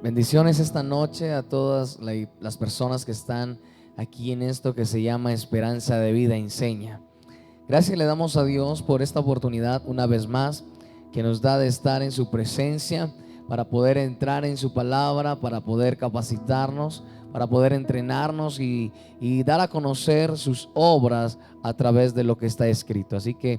Bendiciones esta noche a todas las personas que están aquí en esto que se llama Esperanza de Vida Enseña. Gracias le damos a Dios por esta oportunidad una vez más que nos da de estar en su presencia para poder entrar en su palabra, para poder capacitarnos, para poder entrenarnos y dar a conocer sus obras a través de lo que está escrito. Así que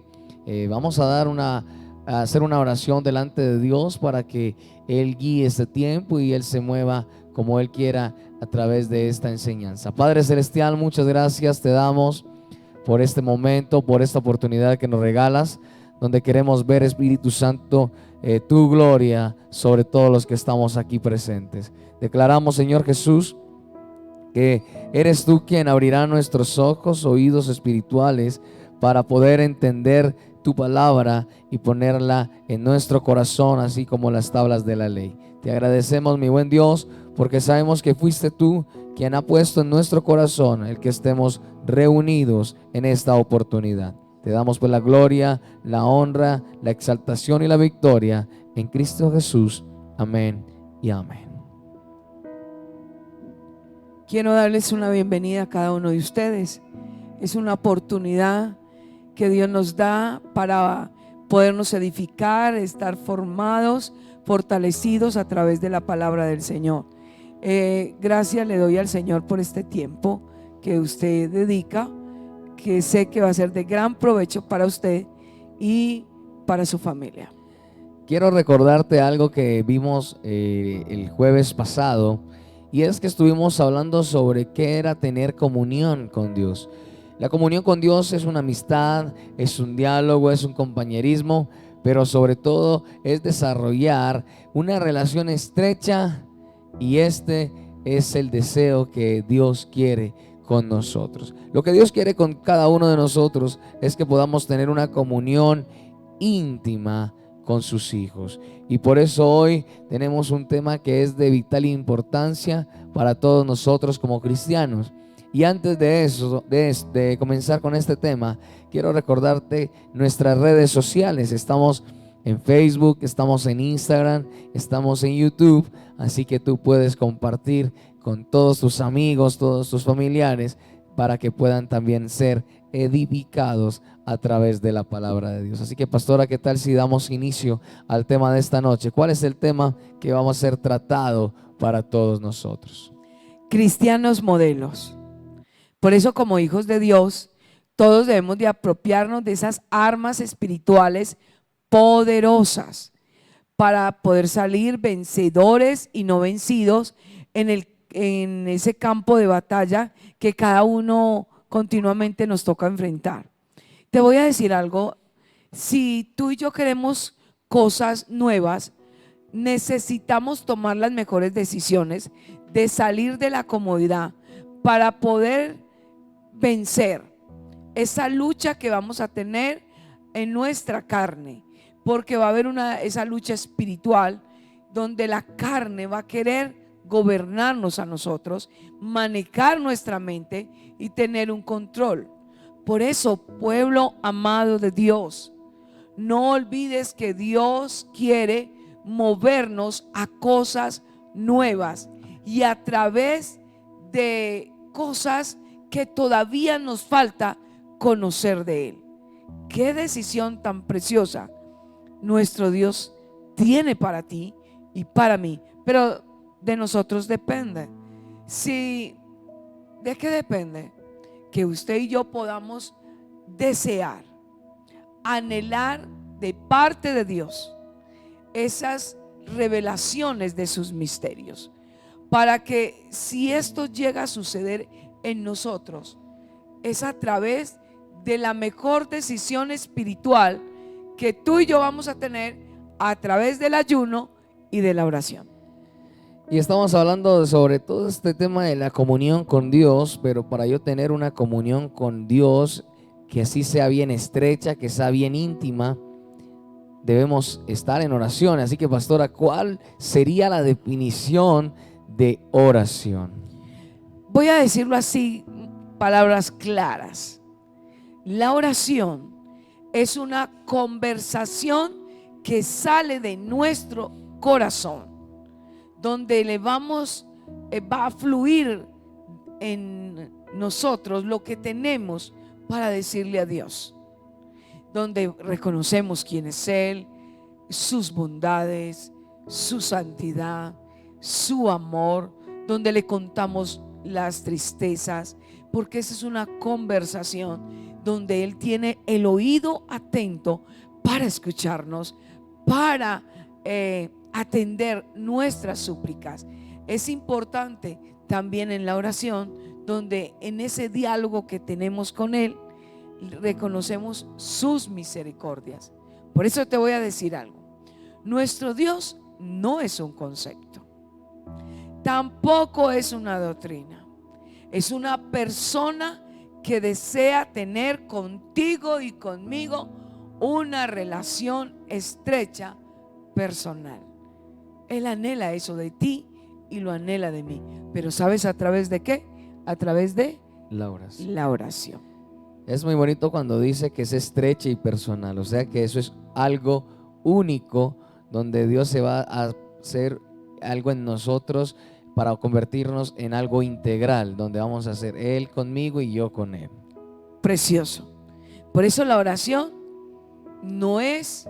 vamos a hacer una oración delante de Dios para que Él guíe este tiempo y Él se mueva como Él quiera a través de esta enseñanza. Padre Celestial, muchas gracias te damos por este momento, por esta oportunidad que nos regalas, donde queremos ver, Espíritu Santo, tu gloria sobre todos los que estamos aquí presentes. Declaramos, Señor Jesús, que eres tú quien abrirá nuestros ojos, oídos espirituales para poder entender tu palabra y ponerla en nuestro corazón, así como las tablas de la ley. Te agradecemos, mi buen Dios, porque sabemos que fuiste tú quien ha puesto en nuestro corazón el que estemos reunidos en esta oportunidad. Te damos pues la gloria, la honra, la exaltación y la victoria en Cristo Jesús. Amén y amén. Quiero darles una bienvenida a cada uno de ustedes. Es una oportunidad que Dios nos da para podernos edificar, estar formados, fortalecidos a través de la palabra del Señor. Gracias le doy al Señor por este tiempo que usted dedica, que sé que va a ser de gran provecho para usted y para su familia. Quiero recordarte algo que vimos el jueves pasado, y es que estuvimos hablando sobre qué era tener comunión con Dios. La comunión con Dios es una amistad, es un diálogo, es un compañerismo, pero sobre todo es desarrollar una relación estrecha, y este es el deseo que Dios quiere con nosotros. Lo que Dios quiere con cada uno de nosotros es que podamos tener una comunión íntima con sus hijos. Y por eso hoy tenemos un tema que es de vital importancia para todos nosotros como cristianos. Y antes de eso, de comenzar con este tema, quiero recordarte nuestras redes sociales. Estamos en Facebook, estamos en Instagram, estamos en YouTube, así que tú puedes compartir con todos tus amigos, todos tus familiares, para que puedan también ser edificados a través de la palabra de Dios. Así que, pastora, ¿qué tal si damos inicio al tema de esta noche? ¿Cuál es el tema que vamos a ser tratado para todos nosotros? Cristianos modelos. Por eso, como hijos de Dios, todos debemos de apropiarnos de esas armas espirituales poderosas para poder salir vencedores y no vencidos en ese campo de batalla que cada uno continuamente nos toca enfrentar. Te voy a decir algo: si tú y yo queremos cosas nuevas, necesitamos tomar las mejores decisiones de salir de la comodidad para poder vencer esa lucha que vamos a tener en nuestra carne, porque va a haber esa lucha espiritual donde la carne va a querer gobernarnos a nosotros, manejar nuestra mente y tener un control. Por eso, pueblo amado de Dios, no olvides que Dios quiere movernos a cosas nuevas y a través de cosas que todavía nos falta conocer de Él. Qué decisión tan preciosa nuestro Dios tiene para ti y para mí, pero de nosotros depende. ¿De qué depende? Que usted y yo podamos desear, anhelar de parte de Dios esas revelaciones de sus misterios, para que si esto llega a suceder en nosotros, es a través de la mejor decisión espiritual que tú y yo vamos a tener a través del ayuno y de la oración. Y estamos hablando sobre todo este tema de la comunión con Dios, pero para yo tener una comunión con Dios que así sea bien estrecha, que sea bien íntima, debemos estar en oración. Así que, pastora, ¿cuál sería la definición de oración? Voy a decirlo así, palabras claras. La oración es una conversación que sale de nuestro corazón, donde va a fluir en nosotros lo que tenemos para decirle a Dios, donde reconocemos quién es Él, sus bondades, su santidad, su amor, donde le contamos las tristezas, porque esa es una conversación donde Él tiene el oído atento para escucharnos, para atender nuestras súplicas. Es importante también en la oración, donde en ese diálogo que tenemos con Él, reconocemos sus misericordias. Por eso te voy a decir algo: nuestro Dios no es un concepto, tampoco es una doctrina, es una persona que desea tener contigo y conmigo una relación estrecha, personal. Él anhela eso de ti y lo anhela de mí. Pero ¿sabes a través de qué? A través de la oración. La oración. Es muy bonito cuando dice que es estrecha y personal, o sea que eso es algo único, donde Dios se va a hacer algo en nosotros para convertirnos en algo integral, donde vamos a ser Él conmigo y yo con Él. Precioso. Por eso la oración no es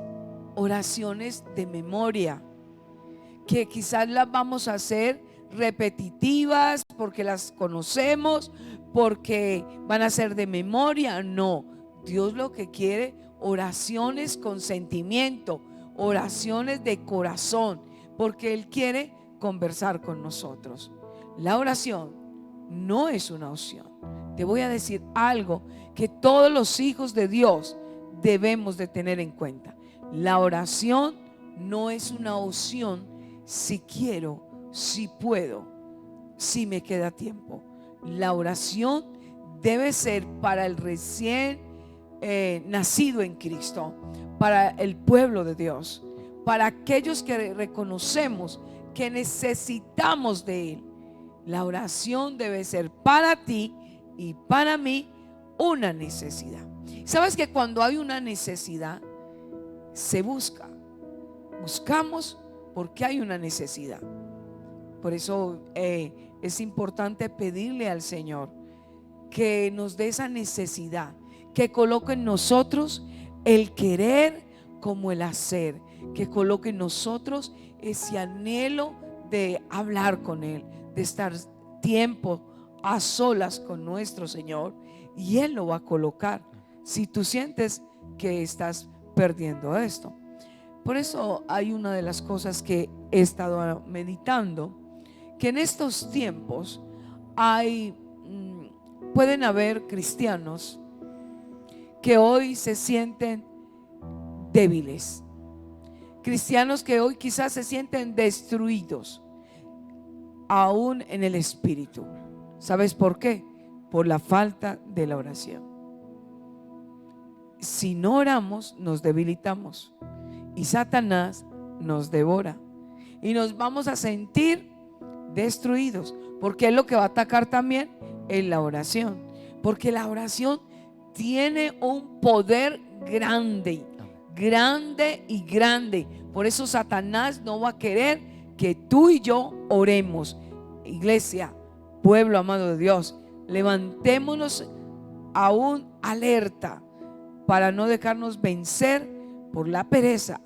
oraciones de memoria, que quizás las vamos a hacer repetitivas porque las conocemos, porque van a ser de memoria. No, Dios lo que quiere, oraciones con sentimiento, oraciones de corazón, porque Él quiere conversar con nosotros. La oración no es una opción. Te voy a decir algo que todos los hijos de Dios debemos de tener en cuenta. La oración no es una opción si quiero, si puedo, si me queda tiempo. La oración debe ser para el recién nacido en Cristo, para el pueblo de Dios, para aquellos que reconocemos que necesitamos de Él. La oración debe ser para ti y para mí una necesidad. ¿Sabes que cuando hay una necesidad se busca? Buscamos porque hay una necesidad. Por eso es importante pedirle al Señor que nos dé esa necesidad, que coloque en nosotros el querer como el hacer, que coloque en nosotros ese anhelo de hablar con Él, de estar tiempo a solas con nuestro Señor, y Él lo va a colocar si tú sientes que estás perdiendo esto. Por eso hay una de las cosas que he estado meditando, que en estos tiempos pueden haber cristianos que hoy se sienten débiles, cristianos que hoy quizás se sienten destruidos, aún en el espíritu. ¿Sabes por qué? Por la falta de la oración. Si no oramos, nos debilitamos y Satanás nos devora y nos vamos a sentir destruidos, porque es lo que va a atacar también en la oración, porque la oración tiene un poder grande, grande y grande. Por eso Satanás no va a querer que tú y yo oremos. Iglesia, pueblo amado de Dios, levantémonos aún alerta para no dejarnos vencer por la pereza,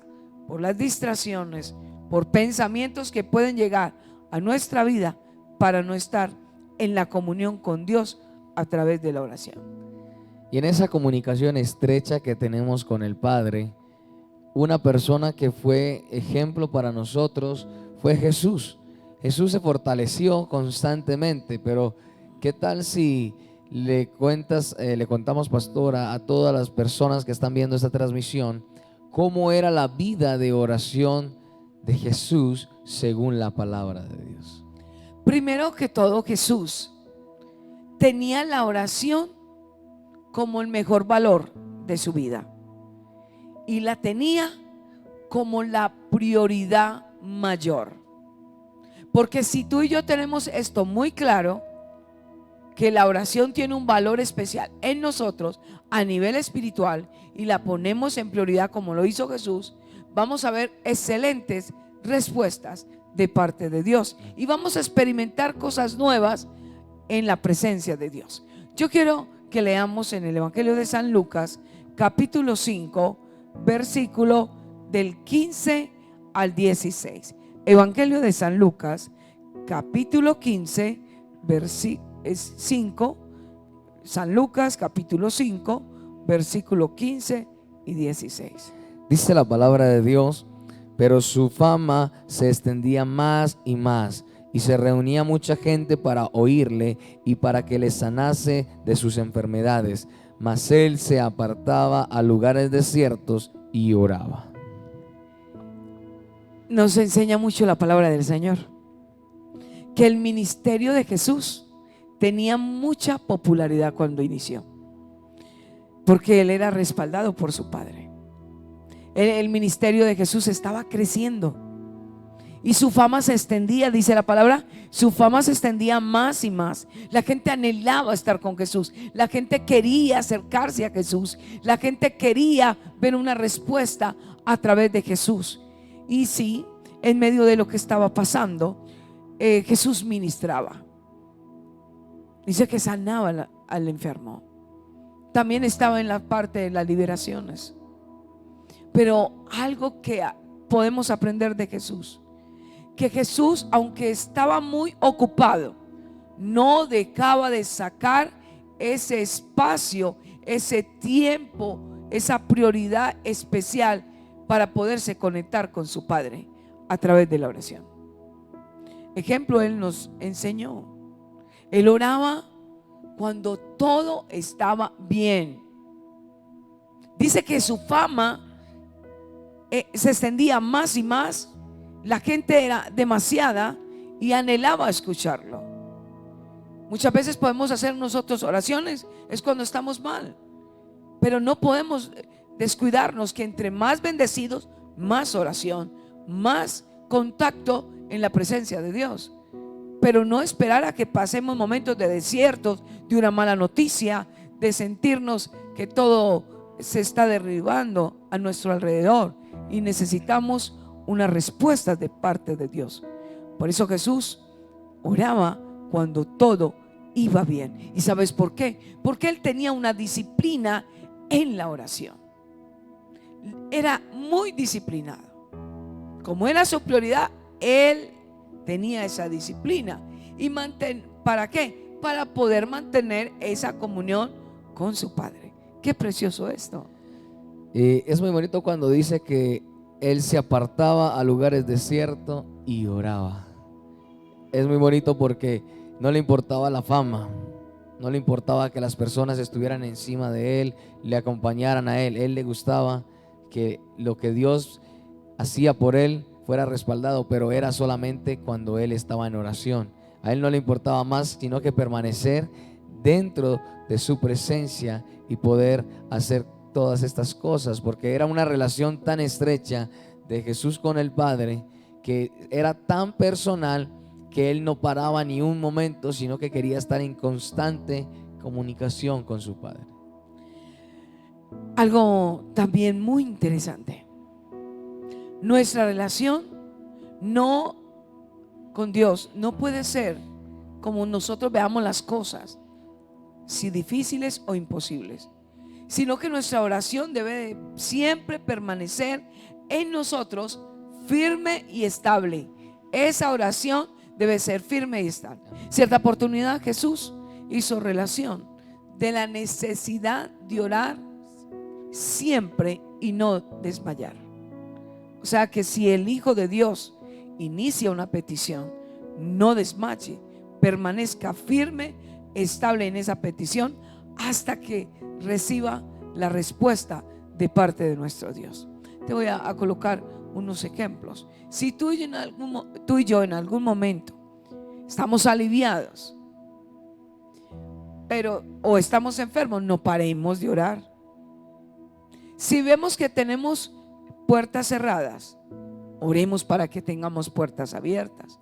por las distracciones, por pensamientos que pueden llegar a nuestra vida para no estar en la comunión con Dios a través de la oración. Y en esa comunicación estrecha que tenemos con el Padre, una persona que fue ejemplo para nosotros fue Jesús. Jesús se fortaleció constantemente, pero ¿qué tal si le contamos, pastora, a todas las personas que están viendo esta transmisión, cómo era la vida de oración de Jesús según la palabra de Dios? Primero que todo, Jesús tenía la oración como el mejor valor de su vida y la tenía como la prioridad mayor. Porque si tú y yo tenemos esto muy claro, que la oración tiene un valor especial en nosotros a nivel espiritual y la ponemos en prioridad como lo hizo Jesús, vamos a ver excelentes respuestas de parte de Dios. Y vamos a experimentar cosas nuevas en la presencia de Dios. Yo quiero que leamos en el Evangelio de San Lucas, capítulo 5, versículo del 15 al 16. Evangelio de San Lucas, capítulo 15, versículo 5. San Lucas, capítulo 5, versículo 15 y 16. Dice la palabra de Dios: pero su fama se extendía más y más, y se reunía mucha gente para oírle y para que le sanase de sus enfermedades. Mas él se apartaba a lugares desiertos y oraba. Nos enseña mucho la palabra del Señor, que el ministerio de Jesús tenía mucha popularidad cuando inició, porque él era respaldado por su Padre. El ministerio de Jesús estaba creciendo y su fama se extendía, dice la palabra, su fama se extendía más y más. La gente anhelaba estar con Jesús, la gente quería acercarse a Jesús, la gente quería ver una respuesta a través de Jesús. Y sí, en medio de lo que estaba pasando, Jesús ministraba. Dice que sanaba al enfermo. También estaba en la parte de las liberaciones. Pero algo que podemos aprender de Jesús, que Jesús, aunque estaba muy ocupado, no dejaba de sacar ese espacio, ese tiempo, esa prioridad especial para poderse conectar con su Padre a través de la oración. Ejemplo, Él nos enseñó. Él oraba cuando todo estaba bien. Dice que su fama se extendía más y más. La gente era demasiada y anhelaba escucharlo. Muchas veces podemos hacer nosotros oraciones, es cuando estamos mal, pero no podemos descuidarnos que entre más bendecidos, más oración, más contacto en la presencia de Dios. Pero no esperar a que pasemos momentos de desiertos, de una mala noticia, de sentirnos que todo se está derribando a nuestro alrededor y necesitamos una respuesta de parte de Dios. Por eso Jesús oraba cuando todo iba bien. ¿Y sabes por qué? Porque Él tenía una disciplina en la oración. Era muy disciplinado. Como era su prioridad, Él tenía esa disciplina. ¿Y para qué? Para poder mantener esa comunión con su Padre. Qué precioso esto. Es muy bonito cuando dice que él se apartaba a lugares desiertos y oraba. Es muy bonito porque no le importaba la fama, no le importaba que las personas estuvieran encima de él, le acompañaran a él. Él le gustaba que lo que Dios hacía por él fuera respaldado, pero era solamente cuando él estaba en oración. A él no le importaba más sino que permanecer dentro de su presencia y poder hacer todas estas cosas, porque era una relación tan estrecha de Jesús con el Padre, que era tan personal, que él no paraba ni un momento, sino que quería estar en constante comunicación con su Padre. Algo también muy interesante: nuestra relación con Dios no puede ser como nosotros veamos las cosas, si difíciles o imposibles, sino que nuestra oración debe de siempre permanecer en nosotros firme y estable. Esa oración debe ser firme y estable. Cierta oportunidad Jesús hizo relación de la necesidad de orar siempre y no desmayar. O sea que si el Hijo de Dios inicia una petición, no desmaye, permanezca firme, estable en esa petición hasta que reciba la respuesta de parte de nuestro Dios. Te voy a colocar unos ejemplos. Si tú y yo en algún momento estamos aliviados, o estamos enfermos, no paremos de orar. Si vemos que tenemos puertas cerradas, oremos para que tengamos puertas abiertas.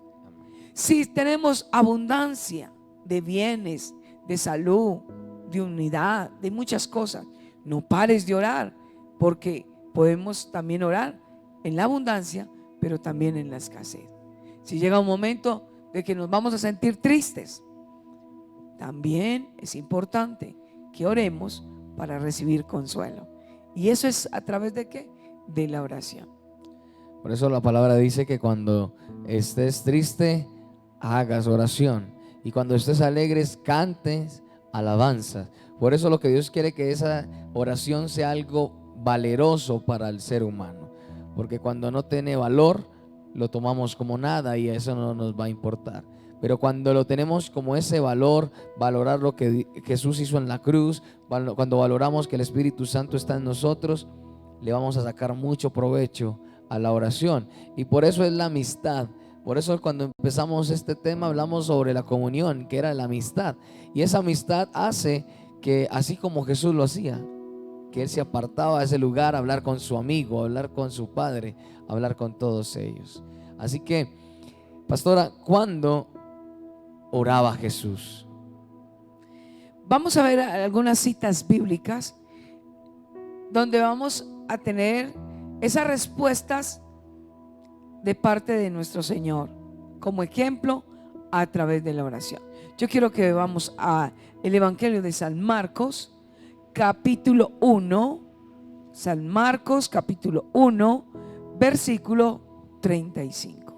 Si tenemos abundancia de bienes, de salud, de unidad, de muchas cosas, no pares de orar, porque podemos también orar en la abundancia, pero también en la escasez. Si llega un momento de que nos vamos a sentir tristes, también es importante que oremos para recibir consuelo. ¿Y eso es a través de qué? De la oración. Por eso la palabra dice que cuando estés triste, hagas oración. Y cuando estés alegres, cantes alabanzas. Por eso lo que Dios quiere que esa oración sea algo valeroso para el ser humano. Porque cuando no tiene valor, lo tomamos como nada y eso no nos va a importar. Pero cuando lo tenemos como ese valor, valorar lo que Jesús hizo en la cruz, cuando valoramos que el Espíritu Santo está en nosotros, le vamos a sacar mucho provecho a la oración. Y por eso es la amistad. Por eso cuando empezamos este tema hablamos sobre la comunión, que era la amistad. Y esa amistad hace que, así como Jesús lo hacía, que Él se apartaba de ese lugar a hablar con su amigo, a hablar con su padre, a hablar con todos ellos. Así que, pastora, ¿cuándo oraba Jesús? Vamos a ver algunas citas bíblicas donde vamos a tener esas respuestas de parte de nuestro Señor como ejemplo a través de la oración. Yo quiero que vamos a el Evangelio de San Marcos, capítulo 1, San Marcos, capítulo 1, versículo 35.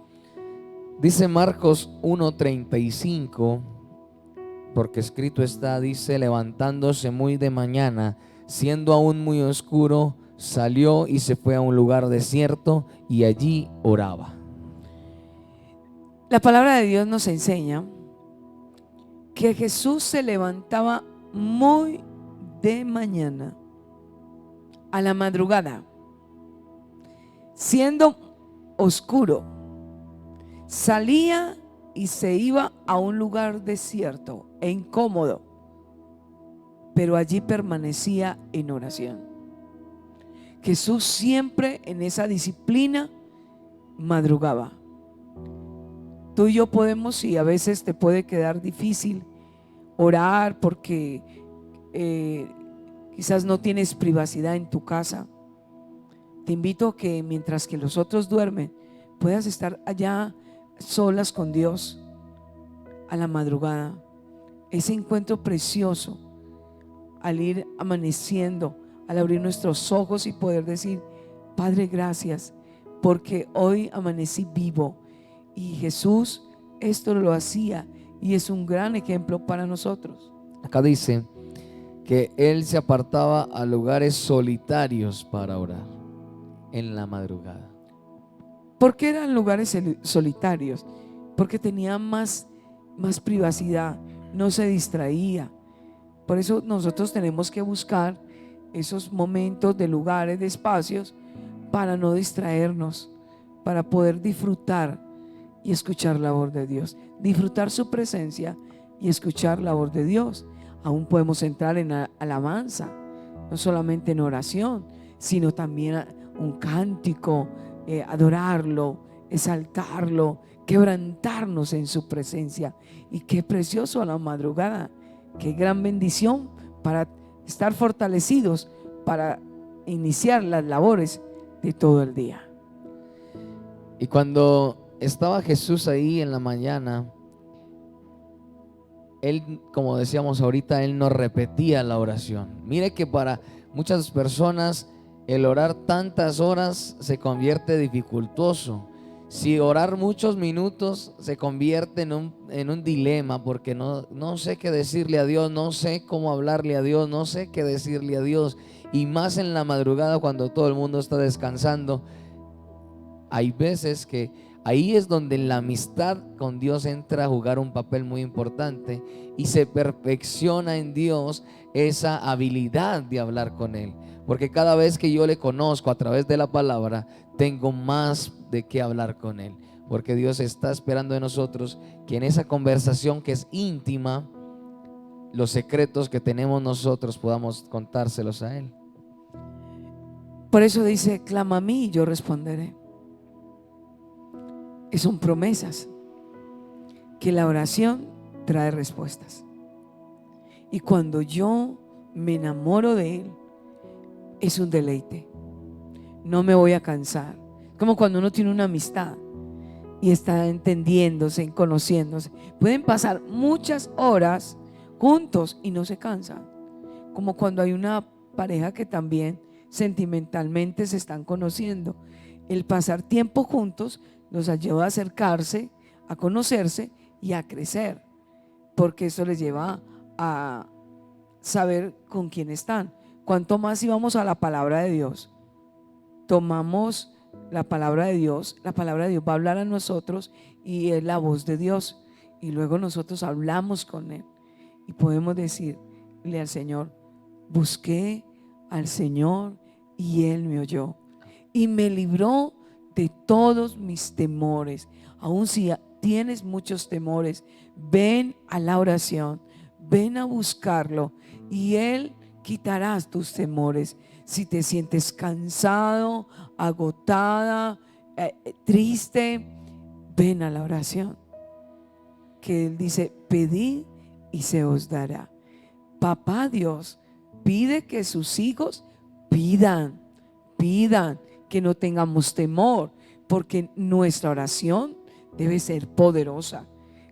Dice Marcos 1:35, porque escrito está, dice: levantándose muy de mañana, siendo aún muy oscuro, salió y se fue a un lugar desierto y allí oraba. La palabra de Dios nos enseña que Jesús se levantaba muy de mañana, a la madrugada, siendo oscuro, salía y se iba a un lugar desierto e incómodo, pero allí permanecía en oración. Jesús siempre en esa disciplina madrugaba. Tú y yo podemos, y a veces te puede quedar difícil orar porque quizás no tienes privacidad en tu casa. Te invito a que mientras que los otros duermen, puedas estar allá solas con Dios a la madrugada. Ese encuentro precioso al ir amaneciendo, al abrir nuestros ojos y poder decir: Padre, gracias porque hoy amanecí vivo. Y Jesús esto lo hacía y es un gran ejemplo para nosotros. Acá dice que Él se apartaba a lugares solitarios para orar en la madrugada. ¿Por qué eran lugares solitarios? Porque tenía más privacidad, no se distraía. Por eso nosotros tenemos que buscar esos momentos de lugares, de espacios, para no distraernos, para poder disfrutar y escuchar la voz de Dios, disfrutar su presencia y escuchar la voz de Dios. Aún podemos entrar en alabanza, no solamente en oración, sino también un cántico, adorarlo, exaltarlo, quebrantarnos en su presencia. Y qué precioso a la madrugada, qué gran bendición para estar fortalecidos para iniciar las labores de todo el día. Y cuando estaba Jesús ahí en la mañana, Él, como decíamos ahorita, Él no repetía la oración. Mire que para muchas personas el orar tantas horas se convierte dificultoso. Si orar muchos minutos se convierte en un dilema, porque no sé qué decirle a Dios, no sé cómo hablarle a Dios, no sé qué decirle a Dios. Y más en la madrugada cuando todo el mundo está descansando. Hay veces que ahí es donde la amistad con Dios entra a jugar un papel muy importante y se perfecciona en Dios esa habilidad de hablar con Él. Porque cada vez que yo le conozco a través de la palabra, tengo más de qué hablar con Él. Porque Dios está esperando de nosotros que en esa conversación que es íntima, los secretos que tenemos nosotros podamos contárselos a Él. Por eso dice: clama a mí y yo responderé. Que son promesas, que la oración trae respuestas. Y cuando yo me enamoro de Él, es un deleite. No me voy a cansar. Como cuando uno tiene una amistad y están entendiéndose, conociéndose. Pueden pasar muchas horas juntos y no se cansan, como cuando hay una pareja que también sentimentalmente se están conociendo. El pasar tiempo juntos los ayuda a acercarse, a conocerse y a crecer, porque eso les lleva a saber con quién están. Cuanto más si vamos a la palabra de Dios, tomamos la palabra de Dios va a hablar a nosotros y es la voz de Dios, y luego nosotros hablamos con Él y podemos decirle al Señor: busqué al Señor y Él me oyó y me libró de todos mis temores. Aun si tienes muchos temores, ven a la oración, ven a buscarlo y Él quitará tus temores. Si te sientes cansado, agotada, triste, ven a la oración, que Él dice: pedid y se os dará. Papá Dios pide que sus hijos pidan, que no tengamos temor, porque nuestra oración debe ser poderosa,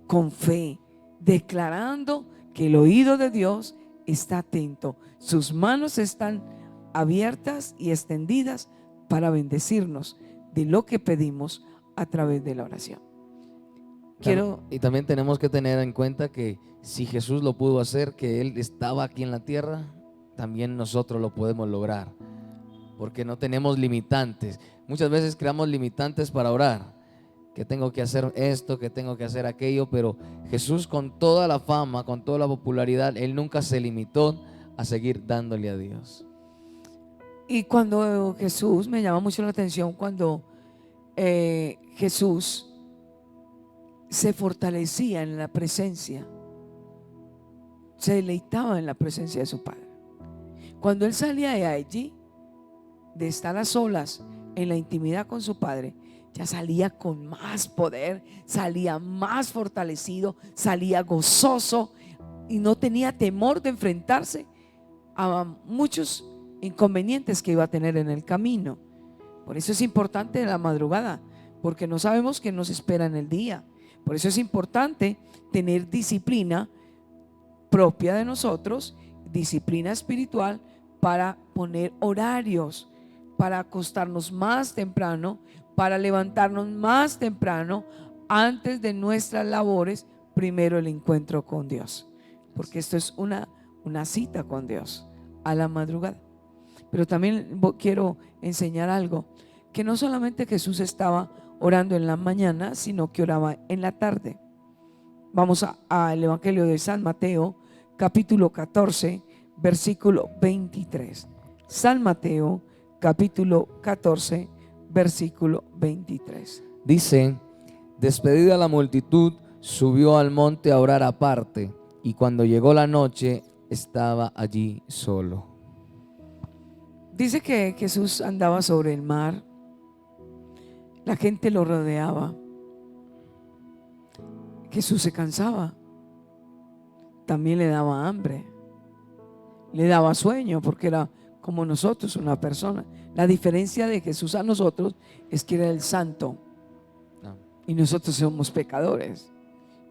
con fe, declarando que el oído de Dios está atento, sus manos están abiertas y extendidas para bendecirnos de lo que pedimos a través de la oración. Y también tenemos que tener en cuenta que si Jesús lo pudo hacer, que Él estaba aquí en la tierra, también nosotros lo podemos lograr, porque no tenemos limitantes. Muchas veces creamos limitantes para orar, que tengo que hacer esto, que tengo que hacer aquello, pero Jesús, con toda la fama, con toda la popularidad, Él nunca se limitó a seguir dándole a Dios. Y cuando Jesús, me llama mucho la atención cuando Jesús se fortalecía en la presencia, se deleitaba en la presencia de su Padre. Cuando Él salía de allí, de estar a solas en la intimidad con su Padre, ya salía con más poder, salía más fortalecido, salía gozoso y no tenía temor de enfrentarse a muchos inconvenientes que iba a tener en el camino. Por eso es importante la madrugada, porque no sabemos qué nos espera en el día. Por eso es importante tener disciplina propia de nosotros, disciplina espiritual, para poner horarios, para acostarnos más temprano, para levantarnos más temprano, antes de nuestras labores, primero el encuentro con Dios, porque esto es una cita con Dios a la madrugada. Pero también quiero enseñar algo, que no solamente Jesús estaba orando en la mañana, sino que oraba en la tarde. Vamos al Evangelio de San Mateo, capítulo 14, versículo 23. San Mateo, capítulo 14, versículo 23. Dice: despedida la multitud, subió al monte a orar aparte, y cuando llegó la noche, estaba allí solo. Dice que Jesús andaba sobre el mar, la gente lo rodeaba, Jesús se cansaba, también le daba hambre, le daba sueño, porque era como nosotros, una persona. La diferencia de Jesús a nosotros es que era el santo y nosotros somos pecadores,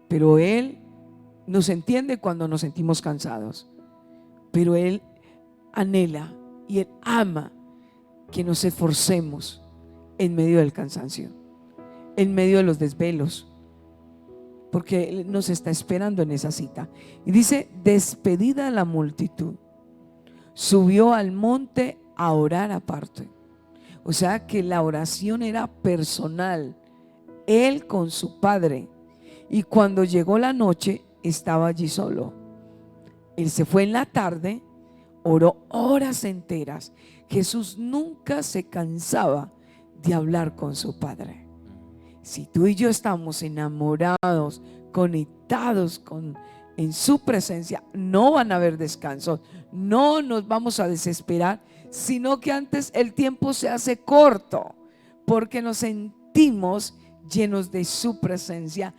pero Él nos entiende cuando nos sentimos cansados, pero Él anhela y Él ama que nos esforcemos en medio del cansancio, en medio de los desvelos, porque Él nos está esperando en esa cita. Y dice: despedida la multitud, subió al monte a orar aparte. O sea que la oración era personal, Él con su Padre. Y cuando llegó la noche, estaba allí solo. Él se fue en la tarde, oró horas enteras. Jesús nunca se cansaba de hablar con su Padre. Si tú y yo estamos enamorados, conectados en su presencia, no van a haber descansos, no nos vamos a desesperar, sino que antes el tiempo se hace corto, porque nos sentimos llenos de su presencia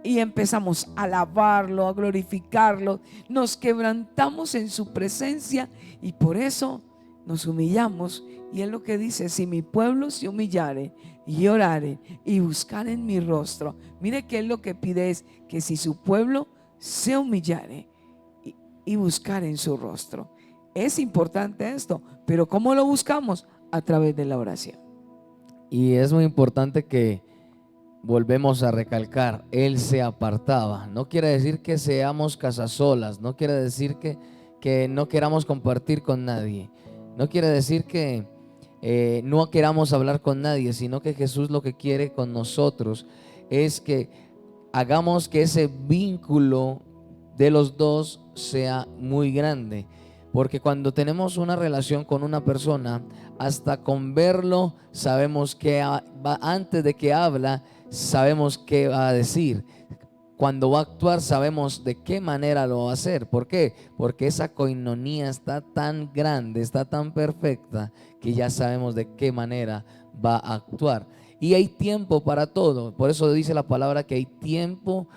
y empezamos a alabarlo, a glorificarlo, nos quebrantamos en su presencia y por eso nos humillamos, y Él lo que dice: si mi pueblo se humillare y orare y buscare en mi rostro. Mire que Él lo que pide es que si su pueblo se humillare y buscar en su rostro. Es importante esto, pero ¿cómo lo buscamos? A través de la oración. Y es muy importante que volvemos a recalcar, Él se apartaba. No quiere decir que seamos casasolas, no quiere decir que no queramos compartir con nadie, no quiere decir que no queramos hablar con nadie, sino que Jesús lo que quiere con nosotros es que hagamos que ese vínculo de los dos sea muy grande. Porque cuando tenemos una relación con una persona, hasta con verlo sabemos que antes de que habla, sabemos qué va a decir. Cuando va a actuar, sabemos de qué manera lo va a hacer. ¿Por qué? Porque esa coinonía está tan grande, está tan perfecta, que ya sabemos de qué manera va a actuar. Y hay tiempo para todo. Por eso dice la palabra que hay tiempo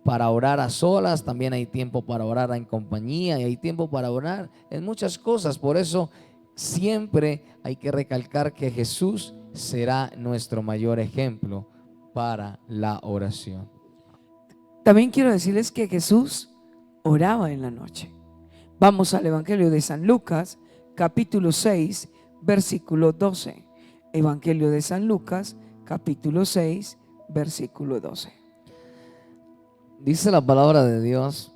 para orar a solas, también hay tiempo para orar en compañía, y hay tiempo para orar en muchas cosas. Por eso siempre hay que recalcar que Jesús será nuestro mayor ejemplo para la oración. También quiero decirles que Jesús oraba en la noche. Vamos al Evangelio de San Lucas, capítulo 6, versículo 12. Evangelio de San Lucas, capítulo 6, versículo 12. Dice la palabra de Dios: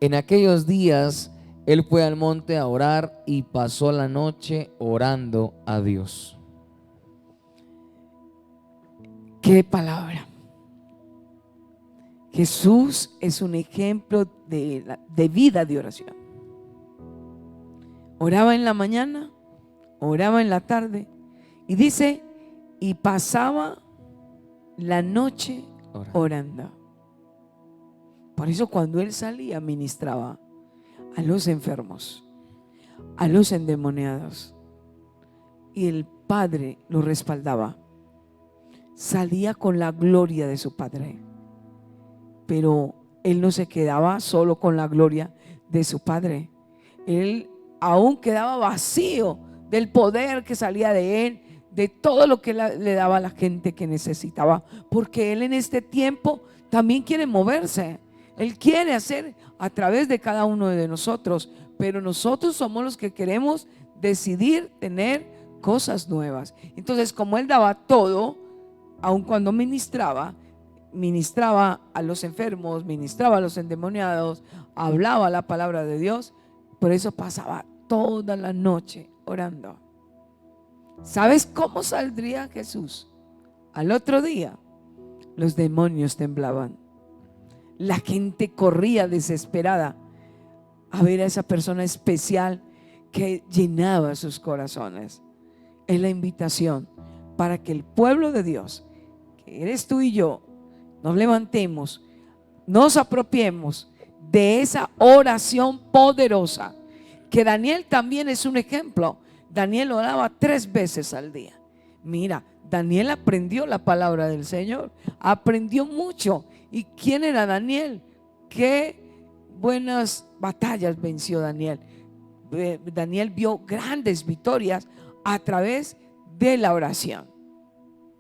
en aquellos días Él fue al monte a orar y pasó la noche orando a Dios. ¡Qué palabra! Jesús es un ejemplo de vida de oración. Oraba en la mañana, oraba en la tarde, y dice, y pasaba la noche orando. Por eso cuando Él salía, ministraba a los enfermos, a los endemoniados, y el Padre lo respaldaba. Salía con la gloria de su Padre, pero Él no se quedaba solo con la gloria de su Padre. Él aún quedaba vacío del poder que salía de Él, de todo lo que le daba a la gente que necesitaba, porque Él en este tiempo también quiere moverse. Él quiere hacer a través de cada uno de nosotros, pero nosotros somos los que queremos decidir tener cosas nuevas. Entonces, como Él daba todo, aun cuando ministraba a los enfermos, ministraba a los endemoniados, hablaba la palabra de Dios, por eso pasaba toda la noche orando. ¿Sabes cómo saldría Jesús? Al otro día, los demonios temblaban. La gente corría desesperada a ver a esa persona especial que llenaba sus corazones. Es la invitación para que el pueblo de Dios, que eres tú y yo, nos levantemos, nos apropiemos de esa oración poderosa, que Daniel también es un ejemplo. Daniel oraba 3 veces al día. Mira, Daniel aprendió la palabra del Señor, aprendió mucho. ¿Y quién era Daniel? Qué buenas batallas venció Daniel. Daniel vio grandes victorias a través de la oración.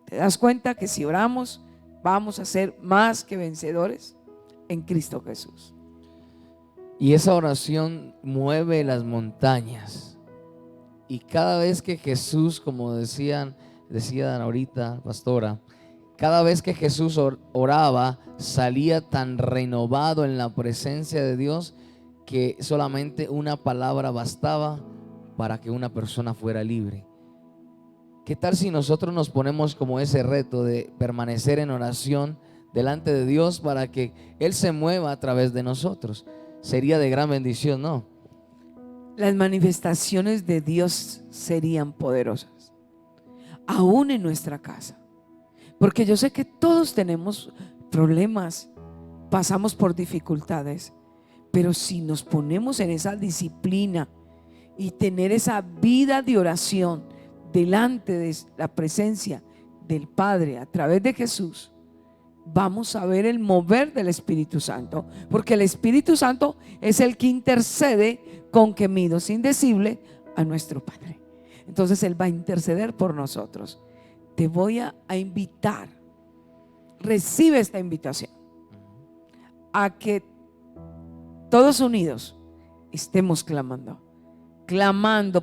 ¿Te das cuenta que si oramos vamos a ser más que vencedores en Cristo Jesús? Y esa oración mueve las montañas. Y cada vez que Jesús, como decían ahorita, pastora, cada vez que Jesús oraba, salía tan renovado en la presencia de Dios que solamente una palabra bastaba para que una persona fuera libre. ¿Qué tal si nosotros nos ponemos como ese reto de permanecer en oración delante de Dios para que Él se mueva a través de nosotros? Sería de gran bendición, ¿no? Las manifestaciones de Dios serían poderosas, aún en nuestra casa. Porque yo sé que todos tenemos problemas, pasamos por dificultades, pero si nos ponemos en esa disciplina y tener esa vida de oración delante de la presencia del Padre a través de Jesús, vamos a ver el mover del Espíritu Santo, porque el Espíritu Santo es el que intercede con gemidos indecibles a nuestro Padre. Entonces Él va a interceder por nosotros. Te voy a invitar, recibe esta invitación, a que todos unidos estemos clamando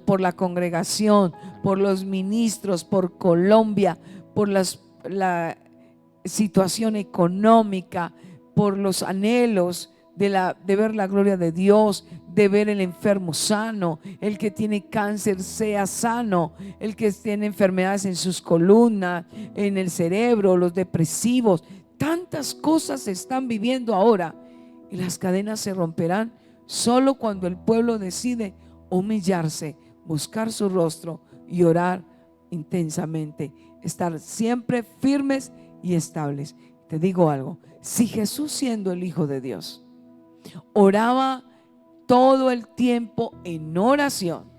por la congregación, por los ministros, por Colombia, por la situación económica, por los anhelos de ver la gloria de Dios, de ver el enfermo sano, el que tiene cáncer sea sano, el que tiene enfermedades en sus columnas, en el cerebro, los depresivos. Tantas cosas se están viviendo ahora y las cadenas se romperán solo cuando el pueblo decide humillarse, buscar su rostro y orar intensamente, estar siempre firmes y estables. Te digo algo, si Jesús, siendo el Hijo de Dios, oraba todo el tiempo en oración,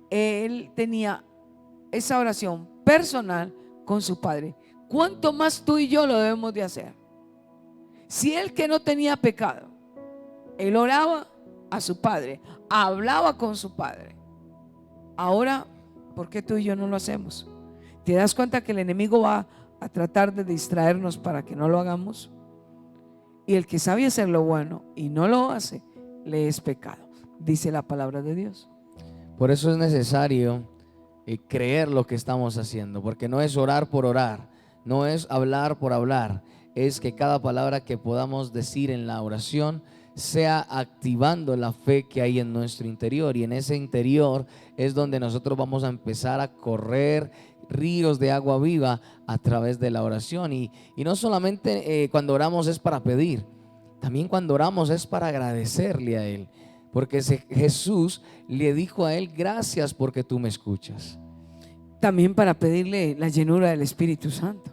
Él tenía esa oración personal con su Padre, ¿cuánto más tú y yo lo debemos de hacer? Si Él, que no tenía pecado, Él oraba a su Padre, hablaba con su Padre, ahora, ¿por qué tú y yo no lo hacemos? ¿Te das cuenta que el enemigo va a tratar de distraernos para que no lo hagamos? Y el que sabe hacer lo bueno y no lo hace, le es pecado, dice la palabra de Dios. Por eso es necesario creer lo que estamos haciendo, porque no es orar por orar, no es hablar por hablar, es que cada palabra que podamos decir en la oración sea activando la fe que hay en nuestro interior, y en ese interior es donde nosotros vamos a empezar a correr ríos de agua viva a través de la oración. Y no solamente cuando oramos es para pedir, también cuando oramos es para agradecerle a Él, porque Jesús le dijo a Él: gracias porque tú me escuchas. También para pedirle la llenura del Espíritu Santo,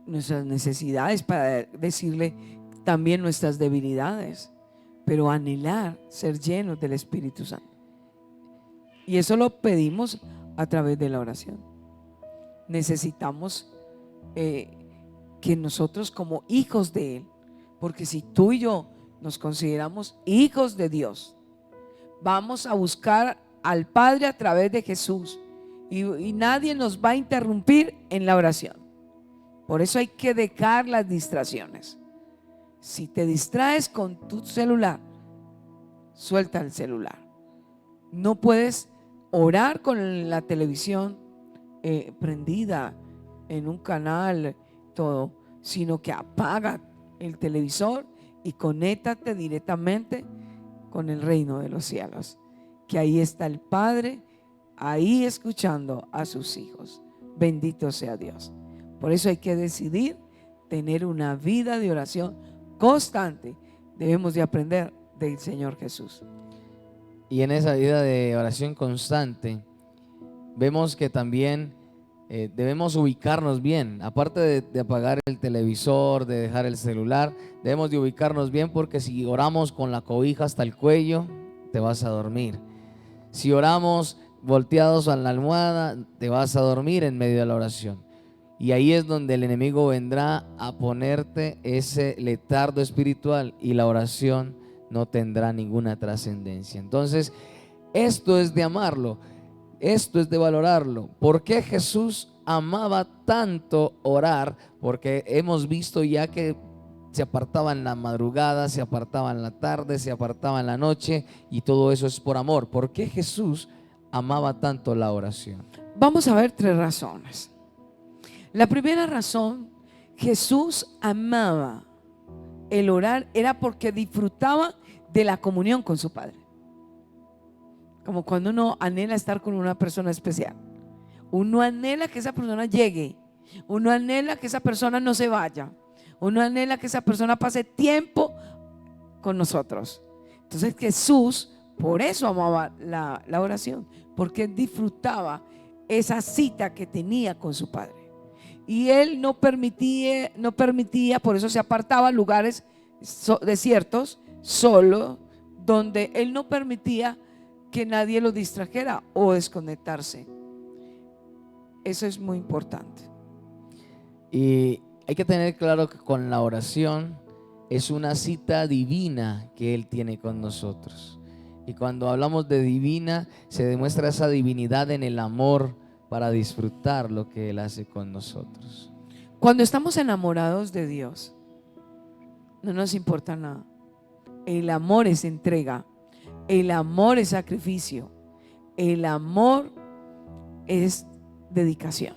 nuestras necesidades, para decirle también nuestras debilidades, pero anhelar ser llenos del Espíritu Santo. Y eso lo pedimos a través de la oración. Necesitamos que nosotros, como hijos de Él, porque si tú y yo nos consideramos hijos de Dios, vamos a buscar al Padre a través de Jesús, y nadie nos va a interrumpir en la oración. Por eso hay que dejar las distracciones. Si te distraes con tu celular, suelta el celular. No puedes orar con la televisión prendida en un canal, todo, sino que apaga el televisor y conéctate directamente con el reino de los cielos, que ahí está el Padre, ahí escuchando a sus hijos. Bendito sea Dios. Por eso hay que decidir tener una vida de oración constante. Debemos de aprender del Señor Jesús. Y en esa vida de oración constante vemos que también debemos ubicarnos bien. Aparte de apagar el televisor, de dejar el celular, debemos de ubicarnos bien, porque si oramos con la cobija hasta el cuello, te vas a dormir. Si oramos volteados a la almohada, te vas a dormir en medio de la oración. Y ahí es donde el enemigo vendrá a ponerte ese letargo espiritual, y la oración no tendrá ninguna trascendencia. Entonces, esto es de amarlo, esto es de valorarlo. ¿Por qué Jesús amaba tanto orar? Porque hemos visto ya que se apartaba en la madrugada, se apartaba en la tarde, se apartaba en la noche, y todo eso es por amor. ¿Por qué Jesús amaba tanto la oración? Vamos a ver 3 razones. La primera razón, Jesús amaba el orar, era porque disfrutaba de la comunión con su Padre. Como cuando uno anhela estar con una persona especial, uno anhela que esa persona llegue, uno anhela que esa persona no se vaya, uno anhela que esa persona pase tiempo con nosotros. Entonces Jesús por eso amaba la oración, porque disfrutaba esa cita que tenía con su Padre. Y Él no permitía, por eso se apartaba a lugares desiertos, solo, donde Él no permitía que nadie lo distrajera o desconectarse. Eso es muy importante. Y hay que tener claro que con la oración es una cita divina que Él tiene con nosotros. Y cuando hablamos de divina, se demuestra esa divinidad en el amor para disfrutar lo que Él hace con nosotros. Cuando estamos enamorados de Dios, no nos importa nada. El amor es entrega, el amor es sacrificio, el amor es dedicación.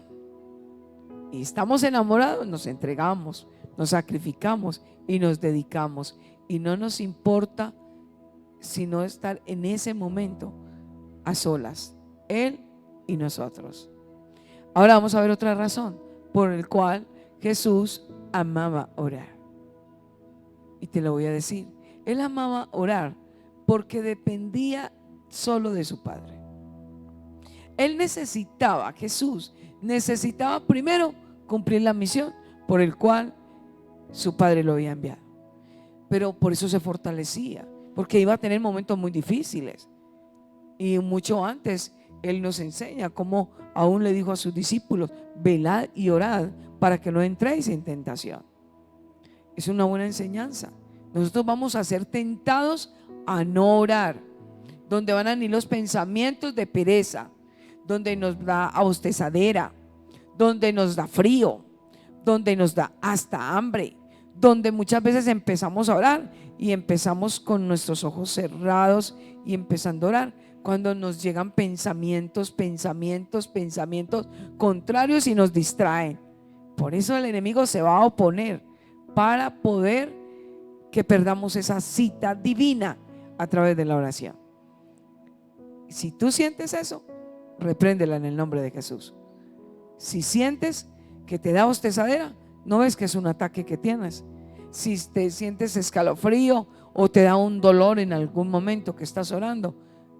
Y estamos enamorados, nos entregamos, nos sacrificamos y nos dedicamos. Y no nos importa sino estar en ese momento a solas, Él y nosotros. Ahora vamos a ver otra razón por la cual Jesús amaba orar. Y te lo voy a decir. Él amaba orar porque dependía solo de su Padre. Él necesitaba, Jesús necesitaba primero cumplir la misión por el cual su Padre lo había enviado. Pero por eso se fortalecía, porque iba a tener momentos muy difíciles. Y mucho antes Él nos enseña cómo aún le dijo a sus discípulos: velad y orad para que no entréis en tentación. Es una buena enseñanza. Nosotros vamos a ser tentados a no orar, donde van a venir los pensamientos de pereza, donde nos da abostezadera, donde nos da frío, donde nos da hasta hambre, donde muchas veces empezamos a orar y empezamos con nuestros ojos cerrados y empezando a orar, cuando nos llegan pensamientos contrarios y nos distraen. Por eso el enemigo se va a oponer para poder que perdamos esa cita divina a través de la oración. Si tú sientes eso, repréndela en el nombre de Jesús. Si sientes que te da bostezadera, no ves que es un ataque que tienes. Si te sientes escalofrío o te da un dolor en algún momento que estás orando,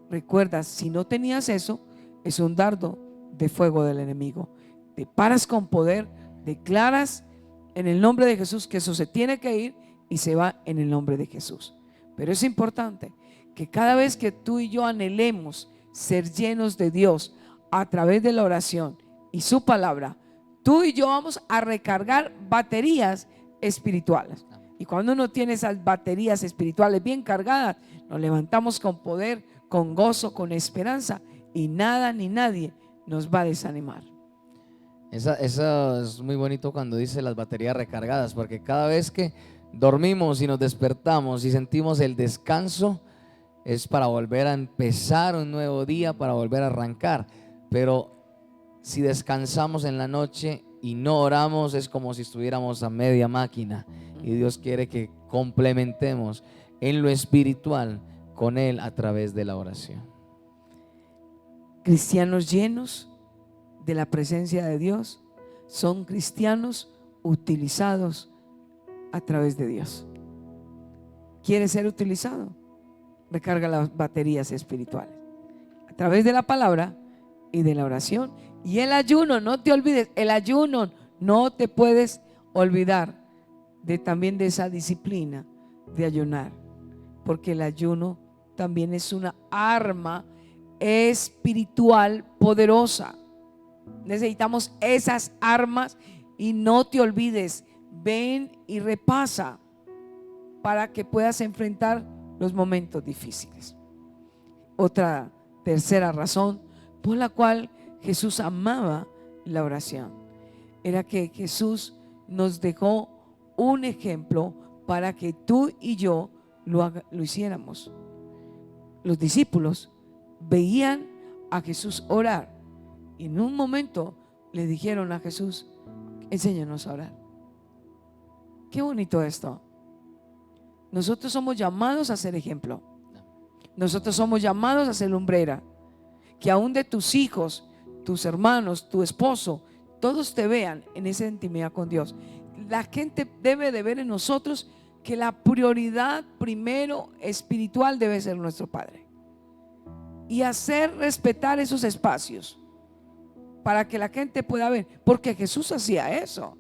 recuerda, si no tenías eso, es un dardo de fuego del enemigo. Te paras con poder, declaras en el nombre de Jesús que eso se tiene que ir y se va en el nombre de Jesús. Pero es importante que cada vez que tú y yo anhelemos ser llenos de Dios a través de la oración y su palabra, tú y yo vamos a recargar baterías espirituales. Y cuando uno tiene esas baterías espirituales bien cargadas, nos levantamos con poder, con gozo, con esperanza, y nada ni nadie nos va a desanimar. Eso es muy bonito cuando dice las baterías recargadas, porque cada vez que dormimos y nos despertamos y sentimos el descanso, es para volver a empezar un nuevo día, para volver a arrancar. Pero si descansamos en la noche y no oramos, es como si estuviéramos a media máquina. Y Dios quiere que complementemos en lo espiritual con Él a través de la oración. Cristianos llenos de la presencia de Dios son cristianos utilizados a través de Dios. ¿Quieres ser utilizado? Recarga las baterías espirituales a través de la palabra y de la oración. Y el ayuno, no te olvides, el ayuno, no te puedes olvidar también de esa disciplina de ayunar, porque el ayuno también es una arma espiritual poderosa. Necesitamos esas armas y no te olvides, ven y repasa para que puedas enfrentar los momentos difíciles. Otra tercera razón por la cual Jesús amaba la oración era que Jesús nos dejó un ejemplo para que tú y yo lo hiciéramos. Los discípulos veían a Jesús orar y en un momento le dijeron a Jesús: enséñanos a orar. Qué bonito esto. Nosotros somos llamados a ser ejemplo. Nosotros somos llamados a ser lumbrera. Que aún de tus hijos, tus hermanos, tu esposo, todos te vean en esa intimidad con Dios. La gente debe de ver en nosotros que la prioridad primero espiritual debe ser nuestro Padre. Y hacer respetar esos espacios para que la gente pueda ver. Porque Jesús hacía eso.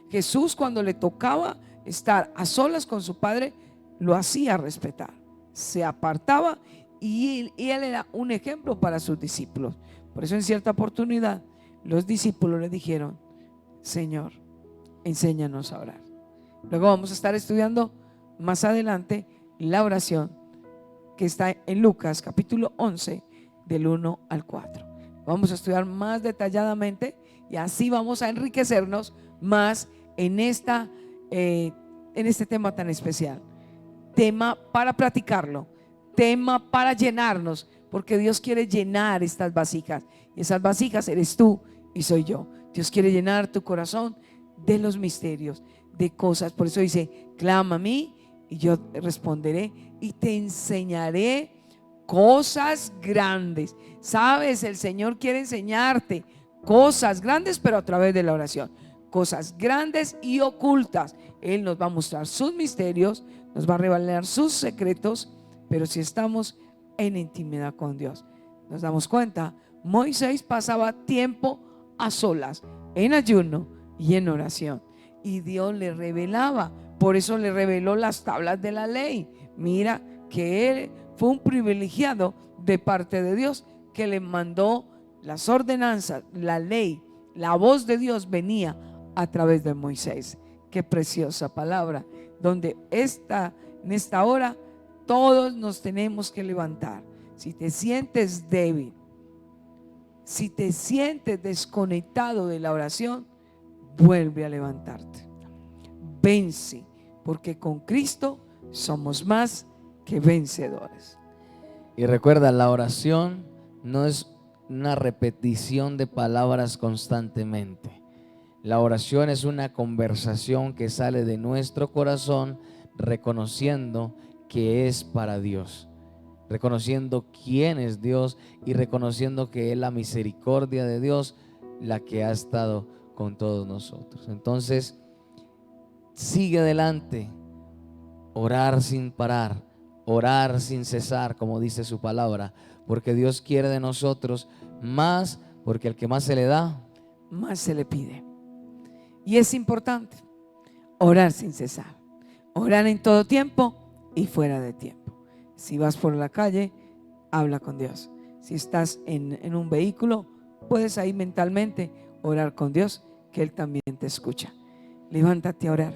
Jesús, cuando le tocaba estar a solas con su Padre, lo hacía respetar. Se apartaba y él era un ejemplo para sus discípulos. Por eso en cierta oportunidad los discípulos le dijeron: Señor, enséñanos a orar. Luego vamos a estar estudiando más adelante la oración que está en Lucas capítulo 11 del 1 al 4. Vamos a estudiar más detalladamente y así vamos a enriquecernos más en este tema tan especial. Tema para platicarlo, tema para llenarnos, porque Dios quiere llenar estas vasijas, y esas vasijas eres tú y soy yo. Dios quiere llenar tu corazón de los misterios, de cosas. Por eso dice: clama a mí y yo responderé y te enseñaré cosas grandes. Sabes, el Señor quiere enseñarte cosas grandes, pero a través de la oración. Cosas grandes y ocultas. Él nos va a mostrar sus misterios, nos va a revelar sus secretos, pero si estamos en intimidad con Dios. Nos damos cuenta, Moisés pasaba tiempo a solas, en ayuno y en oración, y Dios le revelaba. Por eso le reveló las tablas de la ley. Mira que él fue un privilegiado de parte de Dios, que le mandó las ordenanzas, la ley. La voz de Dios venía a través de Moisés. Qué preciosa palabra, donde en esta hora todos nos tenemos que levantar. Si te sientes débil, si te sientes desconectado de la oración, vuelve a levantarte. Vence, porque con Cristo somos más que vencedores. Y recuerda, la oración no es una repetición de palabras constantemente. La oración es una conversación que sale de nuestro corazón, reconociendo que es para Dios, reconociendo quién es Dios y reconociendo que es la misericordia de Dios la que ha estado con todos nosotros. Entonces, sigue adelante, orar sin parar, orar sin cesar, como dice su palabra, porque Dios quiere de nosotros más, porque al que más se le da, más se le pide. Y es importante orar sin cesar, orar en todo tiempo y fuera de tiempo. Si vas por la calle, habla con Dios. Si estás en un vehículo, puedes ahí mentalmente orar con Dios, que Él también te escucha. Levántate a orar.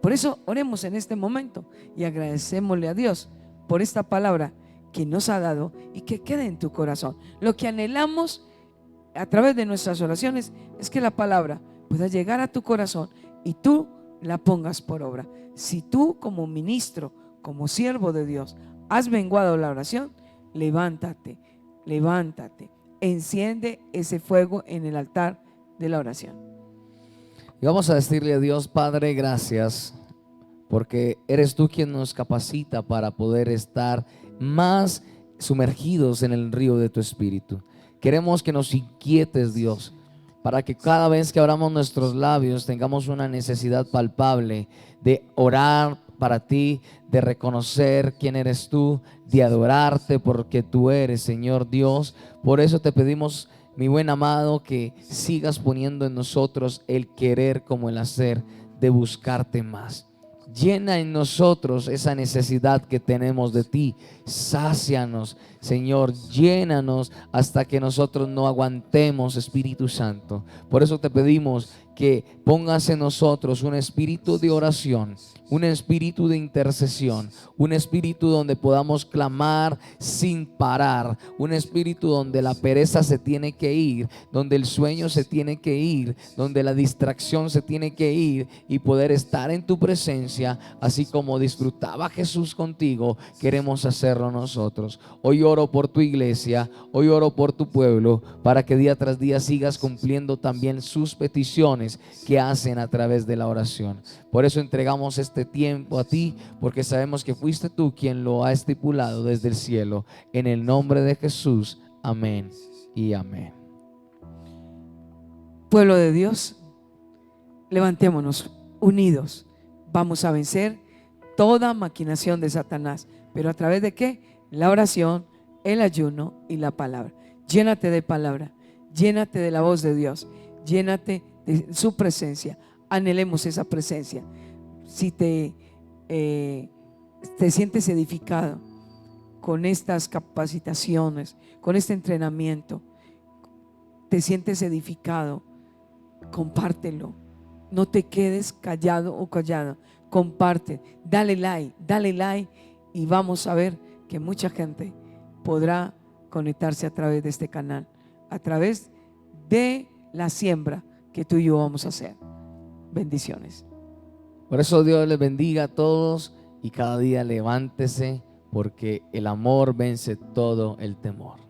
Por eso oremos en este momento y agradecémosle a Dios por esta palabra que nos ha dado y que quede en tu corazón. Lo que anhelamos a través de nuestras oraciones es que la palabra pueda llegar a tu corazón y tú la pongas por obra. Si tú, como ministro, como siervo de Dios, has menguado la oración, levántate, enciende ese fuego en el altar de la oración. y vamos a decirle a Dios: Padre, gracias, porque eres tú quien nos capacita para poder estar más sumergidos en el río de tu Espíritu. Queremos que nos inquietes, Dios, para que cada vez que abramos nuestros labios tengamos una necesidad palpable de orar para ti, de reconocer quién eres tú, de adorarte porque tú eres, Señor Dios. Por eso te pedimos, mi buen amado, que sigas poniendo en nosotros el querer como el hacer, de buscarte más. Llena en nosotros esa necesidad que tenemos de ti. Sácianos, Señor, llénanos hasta que nosotros no aguantemos, Espíritu Santo. Por eso te pedimos que pongas en nosotros un espíritu de oración, un espíritu de intercesión, un espíritu donde podamos clamar sin parar, un espíritu donde la pereza se tiene que ir, donde el sueño se tiene que ir, donde la distracción se tiene que ir, y poder estar en tu presencia, así como disfrutaba Jesús contigo. Queremos hacerlo nosotros. Hoy oro por tu iglesia, hoy oro por tu pueblo, para que día tras día sigas cumpliendo también sus peticiones que hacen a través de la oración. Por eso entregamos este tiempo a ti, porque sabemos que fuiste tú quien lo ha estipulado desde el cielo. En el nombre de Jesús, amén y amén. Pueblo de Dios, levantémonos unidos. Vamos a vencer toda maquinación de Satanás. ¿Pero a través de qué? La oración, el ayuno y la palabra. Llénate de palabra, llénate de la voz de Dios, llénate de su presencia. Anhelemos esa presencia. Si te sientes edificado con estas capacitaciones, con este entrenamiento, te sientes edificado, compártelo. No te quedes callado o callado. Comparte, dale like y vamos a ver que mucha gente podrá conectarse a través de este canal, a través de la siembra que tú y yo vamos a hacer. Bendiciones. Por eso Dios les bendiga a todos y cada día levántese, porque el amor vence todo el temor.